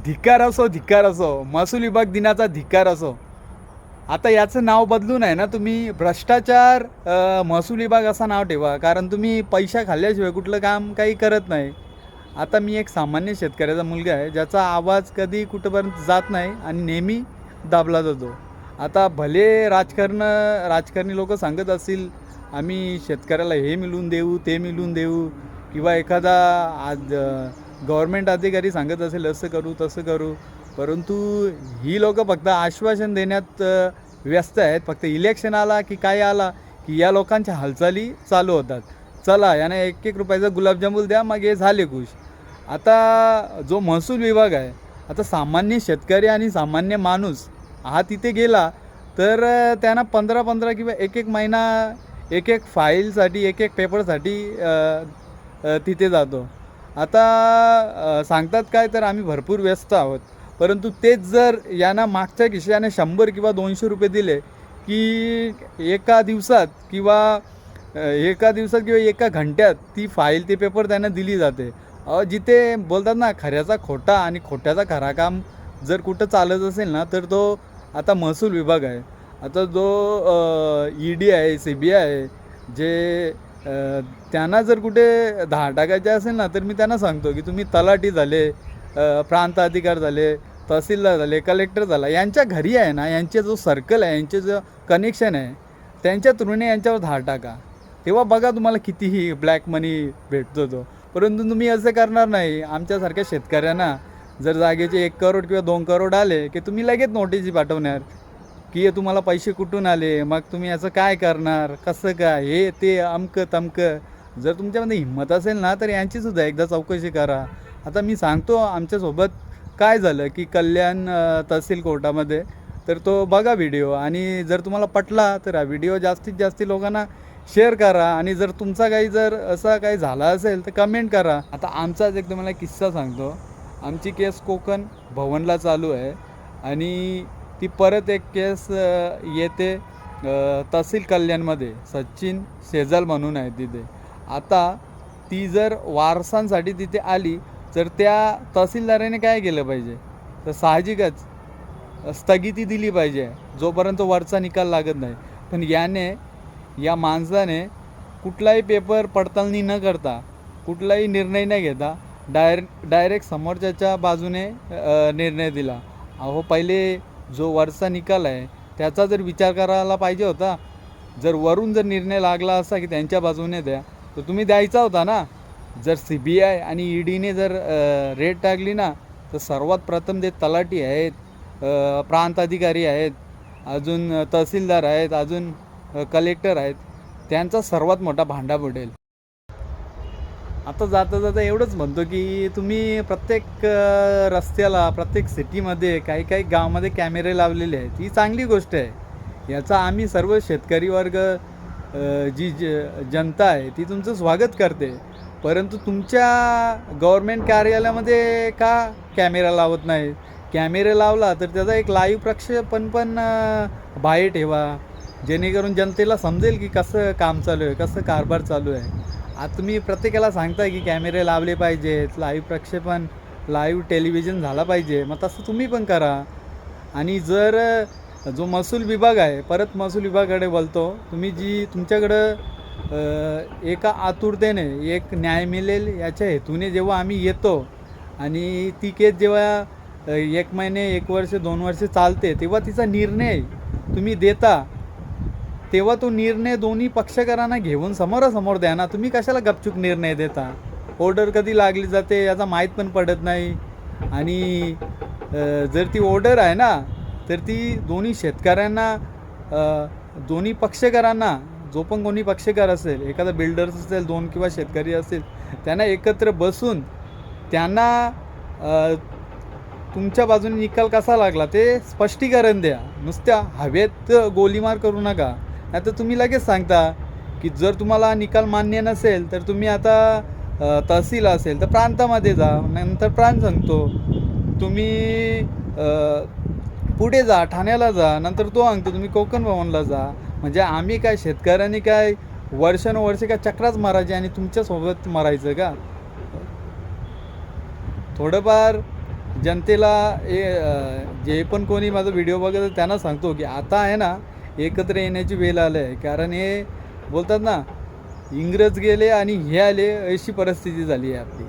धिक्कार असो, महसूल विभाग दिनाचा धिक्कार असो. आता याचं नाव बदलून आहे ना, तुम्ही भ्रष्टाचार महसूल विभाग असं नाव ठेवा, कारण तुम्ही पैसा खाल्ल्याशिवाय कुठलं काम काही करत नाही. आता मी एक सामान्य शेतकऱ्याचा मुलगा आहे, ज्याचा आवाज कधी कुठंपर्यंत जात नाही आणि नेहमी दाबला जातो. आता भले राजकारणी लोक सांगत असतील, आम्ही शेतकऱ्याला हे मिळवून देऊ, ते मिळवून देऊ, किंवा एखादा आज गव्हर्मेंट अधिकारी सांगत असेल असं करू तसं करू, परंतु ही लोक फक्त आश्वासन देण्यात व्यस्त आहेत. फक्त इलेक्शन आला की काय आला की या लोकांच्या हालचाली चालू होतात. चला याने 1-1 रुपयाचा गुलाबजामुन द्या, मग हे झाले खुश. आता जो महसूल विभाग आहे, आता सामान्य शेतकरी आणि सामान्य माणूस हा तिथे गेला तर त्यांना 15-15 किंवा 1-1 महिना 1-1 फाईलसाठी 1-1 पेपरसाठी तिथे जातो. आता सांगतात काय, तर आम्ही भरपूर व्यस्त आहोत. परंतु तेच जर यांना मागच्या खिशाने 100 किंवा 200 रुपये दिले की एका दिवसात किंवा एका घंट्यात ती फाईल ते पेपर त्यांना दिली जाते. जिथे बोलतात ना, खऱ्याचा खोटा आणि खोट्याचा खरा काम जर कुठं चालत असेल ना, तर तो आता महसूल विभाग आहे. आता जो ED आहे, CBI आहे, जे त्यांना जर कुठे धाड टाकायचे असेल ना, तर मी त्यांना सांगतो की तुम्ही तलाठी झाले, प्रांत अधिकारी झाले, तहसीलदार झाले, कलेक्टर झाला, यांच्या घरी आहे ना, यांचे जो सर्कल आहे, यांचे जो कनेक्शन आहे, त्यांच्या थ्रूने यांच्यावर धाड टाका. तेव्हा बघा तुम्हाला कितीही ब्लॅक मनी भेटतो तो. परंतु तुम्ही असं करणार नाही. आमच्यासारख्या शेतकऱ्यांना जर जागेचे 1 करोड किंवा 2 करोड आले की तुम्ही लगेच नोटीस पाठवणार की तुम्हाला पैसे कुठून आले, मग तुम्ही याचं काय करणार, कसं काय, हे ते अमकं तमकं. जर तुमच्यामध्ये हिंमत असेल ना, तर यांचीसुद्धा एकदा चौकशी करा. आता मी सांगतो आमच्यासोबत काय झालं की कल्याण तहसील कोर्टामध्ये, तर तो बघा व्हिडिओ, आणि जर तुम्हाला पटला तर हा व्हिडिओ जास्तीत जास्त लोकांना शेअर करा. आणि जर तुमचा काही जर असा काही झाला असेल तर कमेंट करा. आता आमचाच एक तुम्हाला किस्सा सांगतो. आमची केस कोकण भवनला चालू आहे आणि ती परत एक केस येते तहसील कल्याणमध्ये. सचिन शेजाल म्हणून आहे तिथे. आता ती जर वारसांसाठी तिथे आली तर त्या तहसीलदाराने काय केलं पाहिजे, तर साहजिकच स्थगिती दिली पाहिजे जोपर्यंत वरचा निकाल लागत नाही. पण या माणसाने कुठलाही पेपर पडताळणी न करता, कुठलाही निर्णय न घेता डायरेक्ट समोरच्याच्या बाजूने निर्णय दिला. अहो, पहिले जो वरचा निकाल आहे त्याचा जर विचार करायला पाहिजे होता. जर वरून जर निर्णय लागला असता की त्यांच्या बाजूने द्या, तर तुम्ही द्यायचा होता ना. जर CBI आणि EDने जर रेट टाकली ना, तर सर्वात प्रथम ते तलाठी आहेत, प्रांत अधिकारी आहेत, अजून तहसीलदार आहेत, अजून कलेक्टर आहेत, त्यांचा सर्वात मोठा भांडा पडेल. आता जाता जाता एवढंच म्हणतो की तुम्ही प्रत्येक रस्त्याला, प्रत्येक सिटीमध्ये, काही काही गावामध्ये कॅमेरे लावलेले आहेत. ही चांगली गोष्ट आहे. याचा आम्ही सर्व शेतकरी वर्ग, जी जनता आहे ती तुमचं स्वागत करते. परंतु तुमच्या गव्हर्मेंट कार्यालयामध्ये का कॅमेरा लावत नाही? कॅमेरे लावला तर त्याचा एक लाईव्ह प्रक्षेपण पण बाहेर ठेवा, जेणेकरून जनतेला समजेल की कसं काम चालू आहे, कसं कारभार चालू आहे. आता तुम्ही प्रत्येकाला सांगताय की कॅमेरे लावले पाहिजेत, लाईव्ह प्रक्षेपण, लाईव्ह टेलिव्हिजन झाला पाहिजे, मग तसं तुम्ही पण करा. आणि जर जो महसूल विभाग आहे, परत महसूल विभागाकडे बोलतो, तुम्ही तुमच्याकडं एका आतुरतेने एक न्याय मिळेल याच्या हेतूने जेव्हा आम्ही येतो आणि ती केस जेव्हा 1 महिने, 1 वर्ष, 2 वर्ष चालते, तेव्हा तिचा निर्णय तुम्ही देता, तेव्हा तो निर्णय दोन्ही पक्षकारांना घेऊन समोरासमोर द्या ना. तुम्ही कशाला गपचूप निर्णय देता? ऑर्डर कधी लागली जाते याचा माहीत पण पडत नाही. आणि जर ती ऑर्डर आहे ना, तर ती दोन्ही शेतकऱ्यांना, दोन्ही पक्षकारांना, जो पण कोणी पक्षकार असेल, एखादा बिल्डर्स असेल, 2 किंवा शेतकरी असेल, त्यांना एकत्र बसून त्यांना तुमच्या बाजूने निकाल कसा लागला ते स्पष्टीकरण द्या. नुसत्या हवेत गोलीमार करू नका. नाही तर तुम्ही लगेच सांगता की जर तुम्हाला निकाल मान्य नसेल तर तुम्ही आता तहसील असेल तर प्रांतामध्ये जा, नंतर प्रांत सांगतो, तुम्ही पुढे जा, ठाण्याला जा, नंतर तो सांगतो तुम्ही कोकण भवनला जा. म्हणजे आम्ही काय, शेतकऱ्यांनी काय वर्षानुवर्षे काय चक्राच मारायचे आणि तुमच्यासोबत मारायचं का? थोडंफार जनतेला जे पण कोणी माझा व्हिडिओ बघत त्यांना सांगतो की आता आहे ना एकत्र येण्याची वेळ आली आहे. कारण हे बोलतात ना, इंग्रज गेले आणि हे आले, अशी परिस्थिती झाली आहे आपली.